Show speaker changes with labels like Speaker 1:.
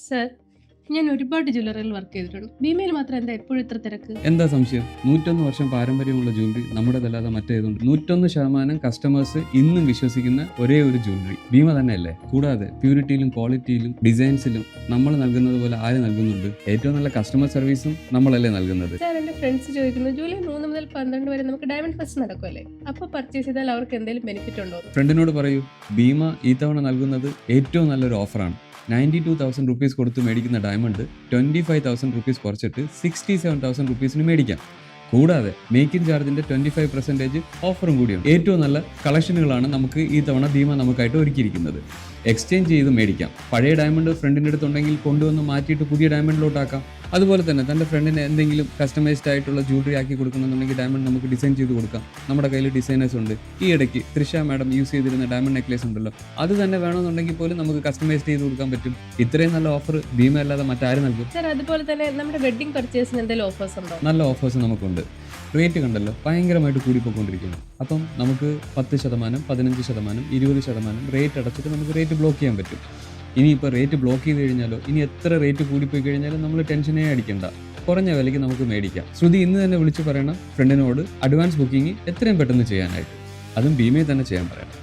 Speaker 1: Sir, ഞാൻ ഒരുപാട് ജ്വല്ലറിയിൽ വർക്ക് ചെയ്തിട്ടുണ്ട്. ഭീമയിൽ മാത്രം എന്താ എപ്പോഴും ഇത്ര തിരക്ക്?
Speaker 2: എന്താ സംശയം? 101 വർഷം പാരമ്പര്യമുള്ള ജ്വല്ലറി നമ്മുടേതല്ലാതെ മറ്റേതുണ്ട്. 101% കസ്റ്റമേഴ്സ് ഇന്നും വിശ്വസിക്കുന്ന ഒരേ ഒരു ജ്വല്ലറി ഭീമ തന്നെയല്ലേ. കൂടാതെ പ്യൂരിറ്റിയിലും ക്വാളിറ്റിയിലും ഡിസൈൻസിലും നമ്മൾ നൽകുന്നത് പോലെ ആര് നൽകുന്നുണ്ട്? ഏറ്റവും നല്ല കസ്റ്റമർ സർവീസും നമ്മളല്ലേ നൽകുന്നത്.
Speaker 1: സാർ, എന്റെ ഫ്രണ്ട്സ് ചോദിക്കുന്നു ജൂലൈ 3 മുതൽ 12 വരെ നമുക്ക് ഡയമണ്ട് ഫെസ്റ്റ് നടക്കുമല്ലേ, അപ്പോൾ പർച്ചേസ് ചെയ്താൽ അവർക്ക് എന്തെങ്കിലും ബെനിഫിറ്റ് ഉണ്ടോ?
Speaker 2: ഫ്രണ്ടിനോട് പറയൂ, ഭീമ ഈ തവണ നൽകുന്നത് ഏറ്റവും നല്ലൊരു ഓഫറാണ്. 92,000 റുപ്പീസ് കൊടുത്ത് മേടിക്കുന്ന ഡയമണ്ട് 25,000 റുപ്പീസ് കുറച്ചിട്ട് 67,000 റുപ്പീസിന് മേടിക്കാം. കൂടാതെ മേക്കിംഗ് ചാർജിന്റെ 25% ഓഫറും കൂടിയാണ്. ഏറ്റവും നല്ല കളക്ഷനുകളാണ് നമുക്ക് ഈ തവണ ഭീമ നമുക്കായിട്ട് ഒരുക്കിയിരിക്കുന്നത്. എക്സ്ചേഞ്ച് ചെയ്ത് മേടിക്കാം. പഴയ ഡയമണ്ട് ഫ്രണ്ടിൻ്റെ അടുത്തുണ്ടെങ്കിൽ കൊണ്ടുവന്ന് മാറ്റിയിട്ട് പുതിയ ഡയമണ്ടിലോട്ടാക്കാം. അതുപോലെ തന്നെ തൻ്റെ ഫ്രണ്ടിന് എന്തെങ്കിലും കസ്റ്റമൈസ്ഡ് ആയിട്ടുള്ള ജ്വല്ലറി ആക്കി കൊടുക്കണമെന്നുണ്ടെങ്കിൽ ഡയമണ്ട് നമുക്ക് ഡിസൈൻ ചെയ്ത് കൊടുക്കാം. നമ്മുടെ കയ്യിൽ ഡിസൈനേഴ്സ് ഉണ്ട്. ഈ ഇടയ്ക്ക് തൃഷ മാഡം യൂസ് ചെയ്തിരുന്ന ഡയമണ്ട് നെക്ലേസ് ഉണ്ടല്ലോ, അത് തന്നെ വേണമെന്നുണ്ടെങ്കിൽ പോലും നമുക്ക് കസ്റ്റമൈസ് ചെയ്ത് കൊടുക്കാൻ പറ്റും. ഇത്രയും നല്ല ഓഫർ ഭീമ അല്ലാതെ മറ്റാരും നൽകും?
Speaker 1: സാർ, അതുപോലെ തന്നെ നമ്മുടെ വെഡിങ് പർച്ചേസിന് എന്തെങ്കിലും ഓഫേഴ്സ് ഉണ്ടോ?
Speaker 2: നല്ല ഓഫേഴ്സ് നമുക്കുണ്ട്. റേറ്റ് കണ്ടല്ലോ, ഭയങ്കരമായിട്ട് കൂടിപ്പോയിക്കൊണ്ടിരിക്കുന്നു. അപ്പം നമുക്ക് 10%, 15%, 20% റേറ്റ് അടച്ചിട്ട് നമുക്ക് റേറ്റ് ബ്ലോക്ക് ചെയ്യാൻ പറ്റും. ഇനിയിപ്പോൾ റേറ്റ് ബ്ലോക്ക് ചെയ്ത് കഴിഞ്ഞാലോ, ഇനി എത്ര റേറ്റ് കൂടിപ്പോയി കഴിഞ്ഞാലും നമ്മൾ ടെൻഷനേ അടിക്കണ്ട. കുറഞ്ഞ വിലയ്ക്ക് നമുക്ക് മേടിക്കാം. ശ്രുതി ഇന്ന് തന്നെ വിളിച്ച് പറയണം ഫ്രണ്ടിനോട് അഡ്വാൻസ് ബുക്കിംഗ് എത്രയും പെട്ടെന്ന് ചെയ്യാനായിട്ട്. അതും ഭീമയിൽ തന്നെ ചെയ്യാൻ പറയണം.